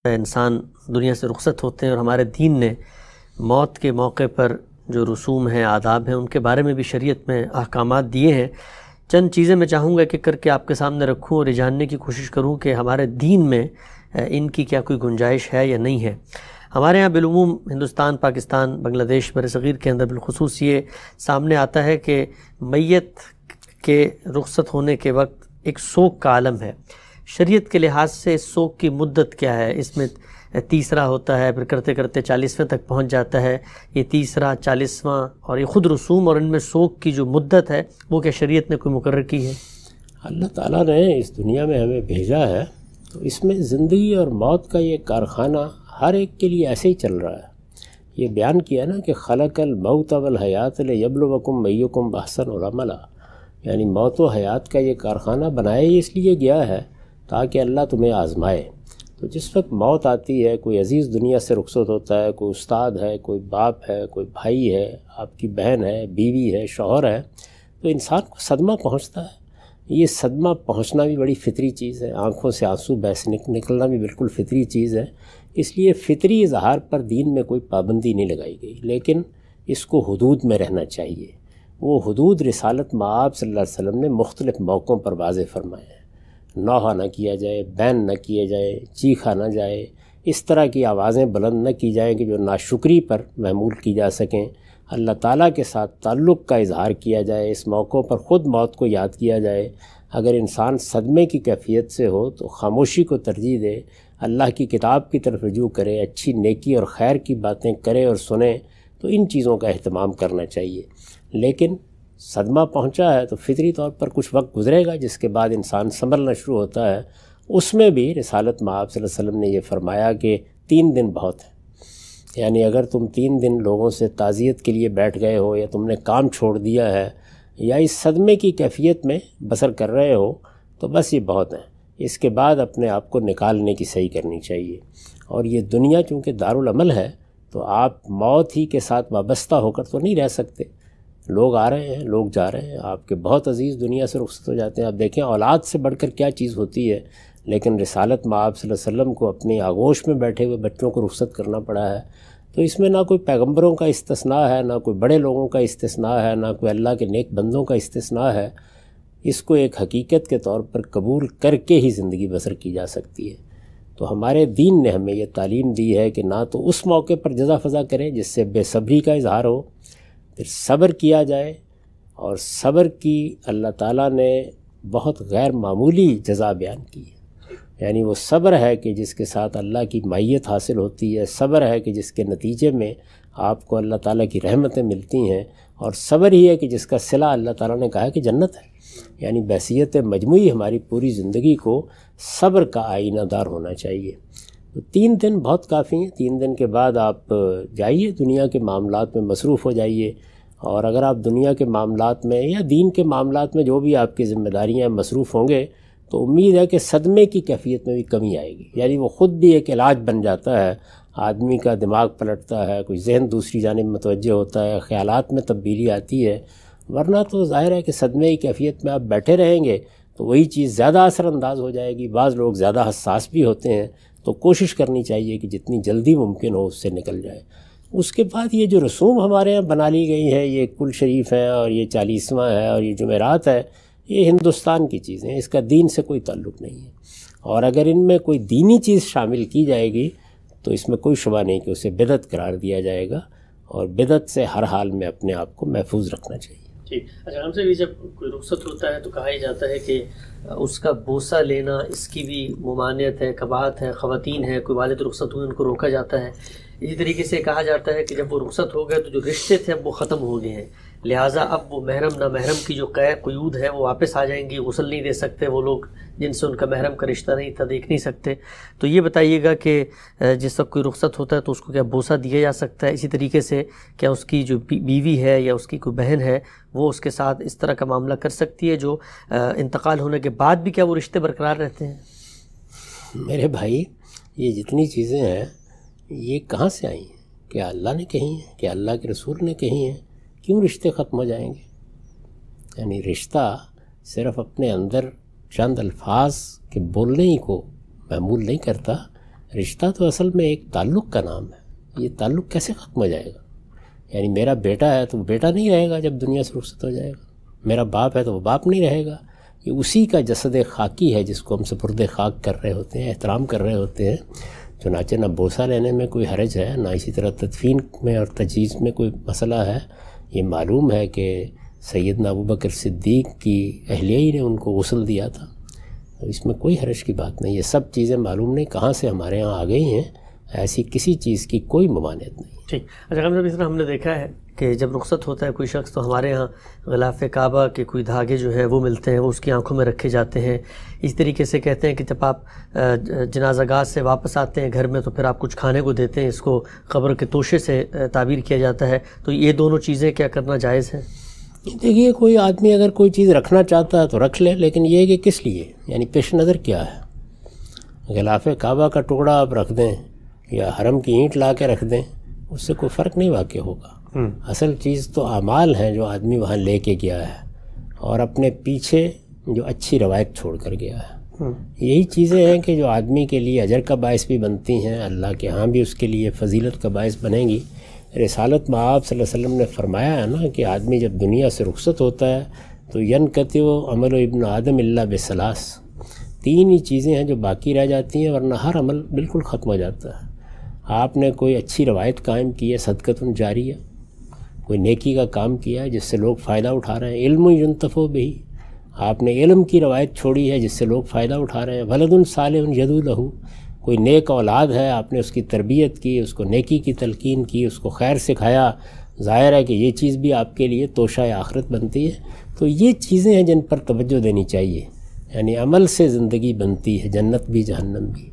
انسان دنیا سے رخصت ہوتے ہیں، اور ہمارے دین نے موت کے موقع پر جو رسوم ہیں، آداب ہیں، ان کے بارے میں بھی شریعت میں احکامات دیے ہیں۔ چند چیزیں میں چاہوں گا کہ کر کے آپ کے سامنے رکھوں اور یہ جاننے کی کوشش کروں کہ ہمارے دین میں ان کی کیا کوئی گنجائش ہے یا نہیں ہے۔ ہمارے ہاں بالعموم ہندوستان، پاکستان، بنگلہ دیش، برصغیر کے اندر بالخصوص یہ سامنے آتا ہے کہ میت کے رخصت ہونے کے وقت ایک سوگ کا عالم ہے۔ شریعت کے لحاظ سے اس سوگ کی مدت کیا ہے؟ اس میں تیسرا ہوتا ہے، پھر کرتے کرتے 40ویں تک پہنچ جاتا ہے، یہ تیسرا، 40واں، اور یہ خود رسوم اور ان میں سوگ کی جو مدت ہے وہ کیا شریعت نے کوئی مقرر کی ہے؟ اللہ تعالیٰ نے اس دنیا میں ہمیں بھیجا ہے تو اس میں زندگی اور موت کا یہ کارخانہ ہر ایک کے لیے ایسے ہی چل رہا ہے۔ یہ بیان کیا نا کہ خلق الموت والحیات لیبلوکم ایکم احسن عملا، یعنی موت و حیات کا یہ کارخانہ بنایا ہی اس لیے گیا ہے تاکہ اللہ تمہیں آزمائے۔ تو جس وقت موت آتی ہے، کوئی عزیز دنیا سے رخصت ہوتا ہے، کوئی استاد ہے، کوئی باپ ہے، کوئی بھائی ہے، آپ کی بہن ہے، بیوی ہے، شوہر ہے، تو انسان کو صدمہ پہنچتا ہے۔ یہ صدمہ پہنچنا بھی بڑی فطری چیز ہے، آنکھوں سے آنسو بہہ نکلنا بھی بالکل فطری چیز ہے۔ اس لیے فطری اظہار پر دین میں کوئی پابندی نہیں لگائی گئی، لیکن اس کو حدود میں رہنا چاہیے۔ وہ حدود رسالت مآب صلی اللہ علیہ وسلم نے مختلف موقعوں پر واضح فرمائے ہیں۔ نوحہ نہ کیا جائے، بین نہ کیے جائے، چیخا نہ جائے، اس طرح کی آوازیں بلند نہ کی جائیں کہ جو ناشکری پر محمول کی جا سکیں۔ اللہ تعالیٰ کے ساتھ تعلق کا اظہار کیا جائے، اس موقعوں پر خود موت کو یاد کیا جائے۔ اگر انسان صدمے کی کیفیت سے ہو تو خاموشی کو ترجیح دے، اللہ کی کتاب کی طرف رجوع کرے، اچھی نیکی اور خیر کی باتیں کرے اور سنیں، تو ان چیزوں کا اہتمام کرنا چاہیے۔ لیکن صدمہ پہنچا ہے تو فطری طور پر کچھ وقت گزرے گا، جس کے بعد انسان سنبھلنا شروع ہوتا ہے۔ اس میں بھی رسالت مآب صلی اللہ علیہ وسلم نے یہ فرمایا کہ 3 دن بہت ہیں، یعنی اگر تم 3 دن لوگوں سے تعزیت کے لیے بیٹھ گئے ہو، یا تم نے کام چھوڑ دیا ہے، یا اس صدمے کی کیفیت میں بسر کر رہے ہو، تو بس یہ بہت ہیں۔ اس کے بعد اپنے آپ کو نکالنے کی صحیح کرنی چاہیے۔ اور یہ دنیا چونکہ دارالعمل ہے تو آپ موت ہی کے ساتھ وابستہ ہو کر تو نہیں رہ سکتے۔ لوگ آ رہے ہیں، لوگ جا رہے ہیں، آپ کے بہت عزیز دنیا سے رخصت ہو جاتے ہیں۔ آپ دیکھیں اولاد سے بڑھ کر کیا چیز ہوتی ہے، لیکن رسالت مآب صلی اللہ علیہ وسلم کو اپنی آغوش میں بیٹھے ہوئے بچوں کو رخصت کرنا پڑا ہے۔ تو اس میں نہ کوئی پیغمبروں کا استثناء ہے، نہ کوئی بڑے لوگوں کا استثناء ہے، نہ کوئی اللہ کے نیک بندوں کا استثناء ہے۔ اس کو ایک حقیقت کے طور پر قبول کر کے ہی زندگی بسر کی جا سکتی ہے۔ تو ہمارے دین نے ہمیں یہ تعلیم دی ہے کہ نہ تو اس موقع پر جزا فضا کریں جس سے بے صبری کا اظہار ہو، پھر صبر کیا جائے، اور صبر کی اللہ تعالیٰ نے بہت غیر معمولی جزا بیان کی ہے۔ یعنی وہ صبر ہے کہ جس کے ساتھ اللہ کی معیت حاصل ہوتی ہے، صبر ہے کہ جس کے نتیجے میں آپ کو اللہ تعالیٰ کی رحمتیں ملتی ہیں، اور صبر ہی ہے کہ جس کا صلہ اللہ تعالیٰ نے کہا کہ جنت ہے۔ یعنی بحیثیت مجموعی ہماری پوری زندگی کو صبر کا آئینہ دار ہونا چاہیے۔ تو 3 دن بہت کافی ہیں۔ 3 دن کے بعد آپ جائیے دنیا کے معاملات میں مصروف ہو جائیے، اور اگر آپ دنیا کے معاملات میں یا دین کے معاملات میں جو بھی آپ کی ذمہ داریاں مصروف ہوں گے تو امید ہے کہ صدمے کی کیفیت میں بھی کمی آئے گی۔ یعنی وہ خود بھی ایک علاج بن جاتا ہے، آدمی کا دماغ پلٹتا ہے، کوئی ذہن دوسری جانب متوجہ ہوتا ہے، خیالات میں تبدیلی آتی ہے۔ ورنہ تو ظاہر ہے کہ صدمے کی کیفیت میں آپ بیٹھے رہیں گے تو وہی چیز زیادہ اثر انداز ہو جائے گی۔ بعض لوگ زیادہ حساس بھی ہوتے ہیں، تو کوشش کرنی چاہیے کہ جتنی جلدی ممکن ہو اس سے نکل جائے۔ اس کے بعد یہ جو رسوم ہمارے یہاں بنا لی گئی ہے، یہ کل شریف ہے، اور یہ 40واں ہے، اور یہ جمعرات ہے، یہ ہندوستان کی چیزیں ہیں، اس کا دین سے کوئی تعلق نہیں ہے۔ اور اگر ان میں کوئی دینی چیز شامل کی جائے گی تو اس میں کوئی شبہ نہیں کہ اسے بدعت قرار دیا جائے گا، اور بدعت سے ہر حال میں اپنے آپ کو محفوظ رکھنا چاہیے۔ ٹھیک۔ اچھا، ہم سے بھی جب کوئی رخصت ہوتا ہے تو کہا ہی جاتا ہے کہ اس کا بوسہ لینا، اس کی بھی ممانعت ہے، قباحت ہے۔ خواتین ہیں، کوئی والد رخصت ہوئے، ان کو روکا جاتا ہے۔ اسی طریقے سے کہا جاتا ہے کہ جب وہ رخصت ہو گئے تو جو رشتے تھے اب وہ ختم ہو گئے ہیں، لہٰذا اب وہ محرم نہ محرم کی جو قیود ہے وہ واپس آ جائیں گی، غسل نہیں دے سکتے وہ لوگ جن سے ان کا محرم کا رشتہ نہیں تھا، دیکھ نہیں سکتے۔ تو یہ بتائیے گا کہ جس وقت کوئی رخصت ہوتا ہے تو اس کو کیا بوسہ دیا جا سکتا ہے؟ اسی طریقے سے کیا اس کی جو بیوی ہے یا اس کی کوئی بہن ہے وہ اس کے ساتھ اس طرح کا معاملہ کر سکتی ہے جو انتقال ہونے کے بعد بھی کیا وہ رشتے برقرار رہتے ہیں؟ میرے بھائی، یہ جتنی چیزیں ہیں یہ کہاں سے آئی ہیں؟ کیا اللہ نے کہی ہیں؟ کیا اللہ کے رسول نے کہی ہیں؟ کیوں رشتے ختم ہو جائیں گے؟ یعنی رشتہ صرف اپنے اندر چند الفاظ کے بولنے ہی کو محمول نہیں کرتا، رشتہ تو اصل میں ایک تعلق کا نام ہے. یہ تعلق کیسے ختم ہو جائے گا؟ یعنی میرا بیٹا ہے تو وہ بیٹا نہیں رہے گا جب دنیا سے رخصت ہو جائے گا. میرا باپ ہے تو وہ باپ نہیں رہے گا. یہ اسی کا جسد خاکی ہے جس کو ہم سپرد خاک کر رہے ہوتے ہیں، احترام کر رہے ہوتے ہیں. چنانچہ نہ بوسہ لینے میں کوئی حرج ہے، نہ اسی طرح تدفین میں اور تجہیز میں کوئی مسئلہ ہے. یہ معلوم ہے کہ سیدنا ابوبکر صدیق کی اہلیہ ہی نے ان کو غسل دیا تھا، تو اس میں کوئی حرج کی بات نہیں. یہ سب چیزیں معلوم نہیں کہاں سے ہمارے ہاں آ گئی ہیں. ایسی کسی چیز کی کوئی ممانعت نہیں. ٹھیک. اچھا صاحب، اس طرح ہم نے دیکھا ہے کہ جب رخصت ہوتا ہے کوئی شخص تو ہمارے ہاں غلاف کعبہ کے کوئی دھاگے جو ہیں وہ ملتے ہیں، وہ اس کی آنکھوں میں رکھے جاتے ہیں. اس طریقے سے کہتے ہیں کہ جب آپ جنازہ گاہ سے واپس آتے ہیں گھر میں تو پھر آپ کچھ کھانے کو دیتے ہیں. اس کو قبر کے توشے سے تعبیر کیا جاتا ہے. تو یہ دونوں چیزیں کیا کرنا جائز ہے؟ دیکھیے، کوئی آدمی اگر کوئی چیز رکھنا چاہتا ہے تو رکھ لے، لیکن یہ کہ کس لیے، یعنی پیش نظر کیا ہے. غلاف کعبہ کا ٹکڑا آپ رکھ دیں یا حرم کی اینٹ لا کے رکھ دیں، اس سے کوئی فرق نہیں واقع ہوگا. اصل چیز تو اعمال ہیں جو آدمی وہاں لے کے گیا ہے اور اپنے پیچھے جو اچھی روایت چھوڑ کر گیا ہے. یہی چیزیں ہیں کہ جو آدمی کے لیے اجر کا باعث بھی بنتی ہیں، اللہ کے ہاں بھی اس کے لیے فضیلت کا باعث بنیں گی. رسالت میں آپ صلی اللہ علیہ وسلم نے فرمایا ہے نا کہ آدمی جب دنیا سے رخصت ہوتا ہے تو ینقطع عمل ابن آدم الا بثلاث. 3 ہی چیزیں ہیں جو باقی رہ جاتی ہیں، ورنہ ہر عمل بالکل ختم ہو جاتا ہے. آپ نے کوئی اچھی روایت قائم کی ہے، صدقۃ جاریہ، کوئی نیکی کا کام کیا ہے جس سے لوگ فائدہ اٹھا رہے ہیں. علم ینتفع بہ، آپ نے علم کی روایت چھوڑی ہے جس سے لوگ فائدہ اٹھا رہے ہیں. ولد صالح یدعو لہ، کوئی نیک اولاد ہے، آپ نے اس کی تربیت کی، اس کو نیکی کی تلقین کی، اس کو خیر سکھایا. ظاہر ہے کہ یہ چیز بھی آپ کے لیے توشہ آخرت بنتی ہے. تو یہ چیزیں ہیں جن پر توجہ دینی چاہیے. یعنی عمل سے زندگی بنتی ہے، جنت بھی جہنم بھی.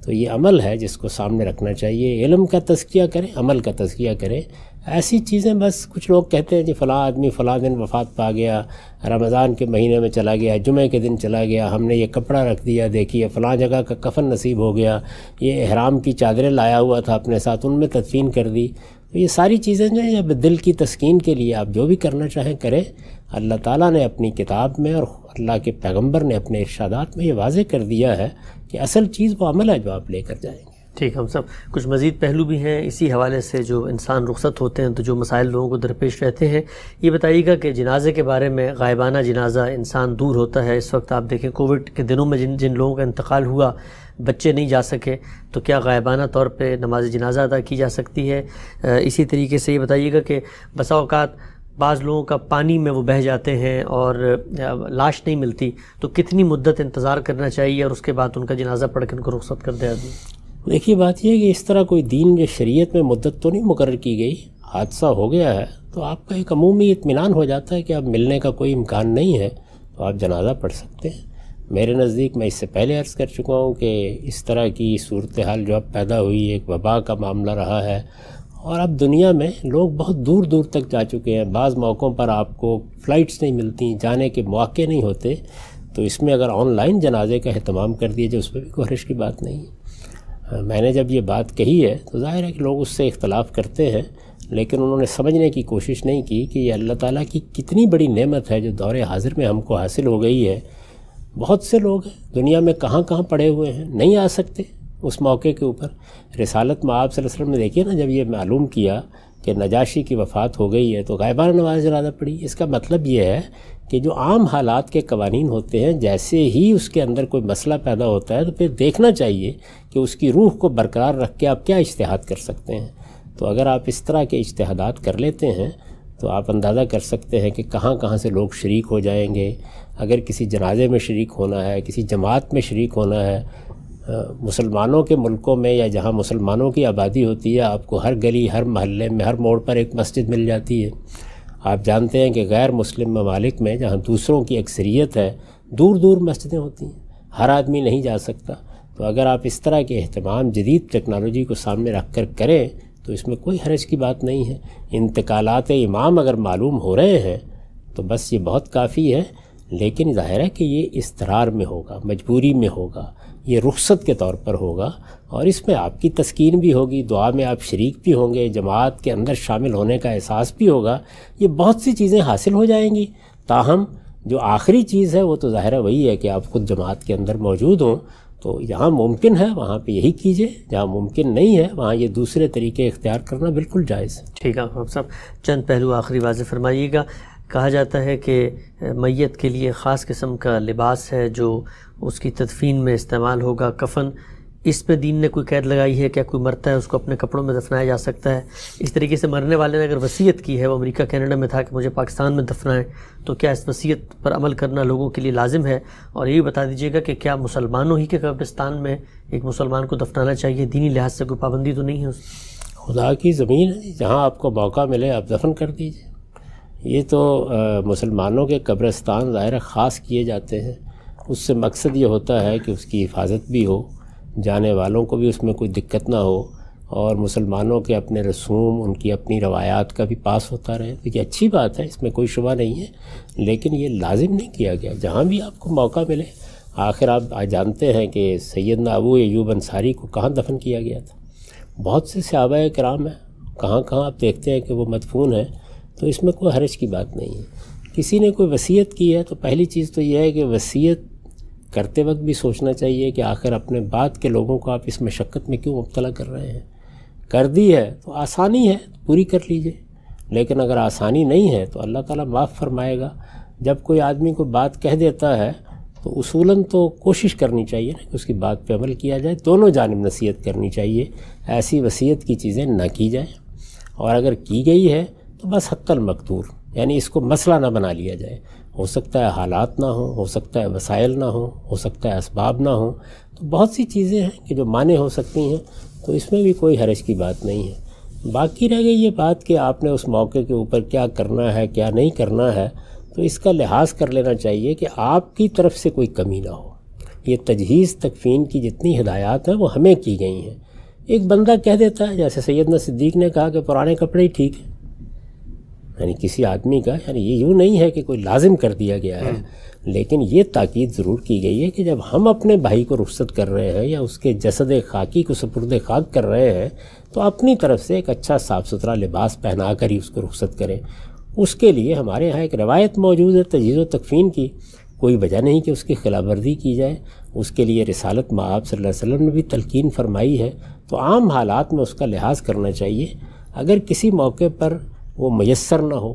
تو یہ عمل ہے جس کو سامنے رکھنا چاہیے. علم کا تزکیہ کریں، عمل کا تزکیہ کریں. ایسی چیزیں بس کچھ لوگ کہتے ہیں جی فلاں آدمی فلاں دن وفات پا گیا، رمضان کے مہینے میں چلا گیا، جمعہ کے دن چلا گیا، ہم نے یہ کپڑا رکھ دیا، دیکھیے فلاں جگہ کا کفن نصیب ہو گیا، یہ احرام کی چادریں لایا ہوا تھا اپنے ساتھ، ان میں تدفین کر دی. تو یہ ساری چیزیں جو ہیں جب دل کی تسکین کے لیے آپ جو بھی کرنا چاہیں کریں. اللہ تعالیٰ نے اپنی کتاب میں اور اللہ کے پیغمبر نے اپنے ارشادات میں یہ واضح کر دیا ہے کہ اصل چیز وہ عمل ہے جو آپ لے کر جائیں گے. ٹھیک. ہم سب کچھ مزید پہلو بھی ہیں اسی حوالے سے. جو انسان رخصت ہوتے ہیں تو جو مسائل لوگوں کو درپیش رہتے ہیں، یہ بتائیے گا کہ جنازے کے بارے میں. غائبانہ جنازہ انسان دور ہوتا ہے. اس وقت آپ دیکھیں کووڈ کے دنوں میں جن لوگوں کا انتقال ہوا، بچے نہیں جا سکے، تو کیا غائبانہ طور پہ نماز جنازہ ادا کی جا سکتی ہے؟ اسی طریقے سے یہ بتائیے گا کہ بسا اوقات بعض لوگوں کا پانی میں وہ بہہ جاتے ہیں اور لاش نہیں ملتی، تو کتنی مدت انتظار کرنا چاہیے اور اس کے بعد ان کا جنازہ پڑھ کے ان کو رخصت کر دے آدمی؟ دیکھیے بات یہ ہے کہ اس طرح کوئی دین یا شریعت میں مدت تو نہیں مقرر کی گئی. حادثہ ہو گیا ہے تو آپ کا ایک عمومی اطمینان ہو جاتا ہے کہ اب ملنے کا کوئی امکان نہیں ہے تو آپ جنازہ پڑھ سکتے ہیں. میرے نزدیک میں اس سے پہلے عرض کر چکا ہوں کہ اس طرح کی صورتحال جو اب پیدا ہوئی، ایک وبا کا معاملہ رہا ہے اور اب دنیا میں لوگ بہت دور دور تک جا چکے ہیں. بعض موقعوں پر آپ کو فلائٹس نہیں ملتی، جانے کے مواقع نہیں ہوتے. تو اس میں اگر آن لائن جنازے کا اہتمام کر دیا جائے اس پہ بھی کوئی حرج کی بات نہیں ہے. میں نے جب یہ بات کہی ہے تو ظاہر ہے کہ لوگ اس سے اختلاف کرتے ہیں، لیکن انہوں نے سمجھنے کی کوشش نہیں کی کہ یہ اللہ تعالیٰ کی کتنی بڑی نعمت ہے جو دور حاضر میں ہم کو حاصل ہو گئی ہے. بہت سے لوگ دنیا میں کہاں کہاں پڑے ہوئے ہیں، نہیں آ سکتے اس موقع کے اوپر. رسالت میں آپ صلی اللہ علیہ وسلم نے دیکھیے نا، جب یہ معلوم کیا کہ نجاشی کی وفات ہو گئی ہے تو غائبانہ نماز جنازہ پڑھی. اس کا مطلب یہ ہے کہ جو عام حالات کے قوانین ہوتے ہیں، جیسے ہی اس کے اندر کوئی مسئلہ پیدا ہوتا ہے تو پھر دیکھنا چاہیے کہ اس کی روح کو برقرار رکھ کے آپ کیا اجتہاد کر سکتے ہیں. تو اگر آپ اس طرح کے اجتہادات کر لیتے ہیں تو آپ اندازہ کر سکتے ہیں کہ کہاں کہاں سے لوگ شریک ہو جائیں گے. اگر کسی جنازے میں شریک ہونا ہے، کسی جماعت میں شریک ہونا ہے، مسلمانوں کے ملکوں میں یا جہاں مسلمانوں کی آبادی ہوتی ہے، آپ کو ہر گلی، ہر محلے میں، ہر موڑ پر ایک مسجد مل جاتی ہے. آپ جانتے ہیں کہ غیر مسلم ممالک میں جہاں دوسروں کی اکثریت ہے، دور دور مسجدیں ہوتی ہیں، ہر آدمی نہیں جا سکتا. تو اگر آپ اس طرح کے اہتمام جدید ٹیکنالوجی کو سامنے رکھ کر کریں تو اس میں کوئی حرج کی بات نہیں ہے. انتقالات امام اگر معلوم ہو رہے ہیں تو بس یہ بہت کافی ہے. لیکن ظاہر ہے کہ یہ اضطرار میں ہوگا، مجبوری میں ہوگا، یہ رخصت کے طور پر ہوگا اور اس میں آپ کی تسکین بھی ہوگی، دعا میں آپ شریک بھی ہوں گے، جماعت کے اندر شامل ہونے کا احساس بھی ہوگا. یہ بہت سی چیزیں حاصل ہو جائیں گی. تاہم جو آخری چیز ہے وہ تو ظاہر ہے وہی ہے کہ آپ خود جماعت کے اندر موجود ہوں. تو جہاں ممکن ہے وہاں پہ یہی کیجیے، جہاں ممکن نہیں ہے وہاں یہ دوسرے طریقے اختیار کرنا بالکل جائز ہے۔ ٹھیک ہے آپ صاحب، چند پہلو آخری واضح فرمائیے گا۔ کہا جاتا ہے کہ میت کے لیے خاص قسم کا لباس ہے جو اس کی تدفین میں استعمال ہوگا، کفن، اس پہ دین نے کوئی قید لگائی ہے؟ کیا کوئی مرتا ہے اس کو اپنے کپڑوں میں دفنایا جا سکتا ہے؟ اس طریقے سے مرنے والے نے اگر وصیت کی ہے، وہ امریکہ کینیڈا میں تھا کہ مجھے پاکستان میں دفنائیں، تو کیا اس وصیت پر عمل کرنا لوگوں کے لیے لازم ہے؟ اور یہ بھی بتا دیجیے گا کہ کیا مسلمانوں ہی کے قبرستان میں ایک مسلمان کو دفنانا چاہیے؟ دینی لحاظ سے کوئی پابندی تو نہیں ہے اس؟ خدا کی زمین ہے، جہاں آپ کو موقع ملے آپ دفن کر دیجیے۔ یہ تو مسلمانوں کے قبرستان ظاہر خاص کیے جاتے ہیں، اس سے مقصد یہ ہوتا ہے کہ اس کی حفاظت بھی ہو، جانے والوں کو بھی اس میں کوئی دقت نہ ہو، اور مسلمانوں کے اپنے رسوم، ان کی اپنی روایات کا بھی پاس ہوتا رہے۔ تو یہ اچھی بات ہے، اس میں کوئی شبہ نہیں ہے، لیکن یہ لازم نہیں کیا گیا۔ جہاں بھی آپ کو موقع ملے، آخر آپ جانتے ہیں کہ سیدنا ابو ایوب انصاری کو کہاں دفن کیا گیا تھا؟ بہت سے صحابہ کرام ہیں، کہاں کہاں آپ دیکھتے ہیں کہ وہ مدفون ہیں، تو اس میں کوئی حرج کی بات نہیں ہے۔ کسی نے کوئی وصیت کی ہے تو پہلی چیز تو یہ ہے کہ وصیت کرتے وقت بھی سوچنا چاہیے کہ آخر اپنے بعد کے لوگوں کو آپ اس مشقت میں کیوں مبتلا کر رہے ہیں۔ کر دی ہے تو آسانی ہے، پوری کر لیجئے، لیکن اگر آسانی نہیں ہے تو اللہ تعالیٰ معاف فرمائے گا۔ جب کوئی آدمی کو بات کہہ دیتا ہے تو اصولاً تو کوشش کرنی چاہیے کہ اس کی بات پہ عمل کیا جائے، دونوں جانب نصیحت کرنی چاہیے، ایسی وصیت کی چیزیں نہ کی جائیں، اور اگر کی گئی ہے تو بس حتی المقدور، یعنی اس کو مسئلہ نہ بنا لیا جائے۔ ہو سکتا ہے حالات نہ ہوں، ہو سکتا ہے وسائل نہ ہوں، ہو سکتا ہے اسباب نہ ہوں، تو بہت سی چیزیں ہیں کہ جو مانع ہو سکتی ہیں، تو اس میں بھی کوئی حرج کی بات نہیں ہے۔ باقی رہ گئی یہ بات کہ آپ نے اس موقع کے اوپر کیا کرنا ہے کیا نہیں کرنا ہے، تو اس کا لحاظ کر لینا چاہیے کہ آپ کی طرف سے کوئی کمی نہ ہو۔ یہ تجہیز تکفین کی جتنی ہدایات ہیں وہ ہمیں کی گئی ہیں۔ ایک بندہ کہہ دیتا ہے، جیسے سیدنا صدیق نے کہا کہ پرانے کپڑے ہی ٹھیک ہیں، یعنی کسی آدمی کا، یعنی یہ یوں نہیں ہے کہ کوئی لازم کر دیا گیا ہے، لیکن یہ تاکید ضرور کی گئی ہے کہ جب ہم اپنے بھائی کو رخصت کر رہے ہیں یا اس کے جسد خاکی کو سپرد خاک کر رہے ہیں تو اپنی طرف سے ایک اچھا صاف ستھرا لباس پہنا کر ہی اس کو رخصت کریں۔ اس کے لیے ہمارے یہاں ایک روایت موجود ہے تجہیز و تکفین کی، کوئی وجہ نہیں کہ اس کی خلاف ورزی کی جائے۔ اس کے لیے رسالت مآب صلی اللہ علیہ وسلم نے بھی تلقین فرمائی ہے، تو عام حالات میں اس کا لحاظ کرنا چاہیے۔ اگر کسی موقع پر وہ میسر نہ ہو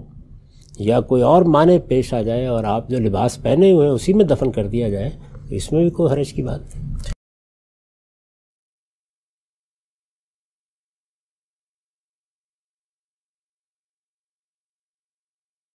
یا کوئی اور معنی پیش آ جائے اور آپ جو لباس پہنے ہوئے ہیں اسی میں دفن کر دیا جائے، تو اس میں بھی کوئی حرج کی بات نہیں۔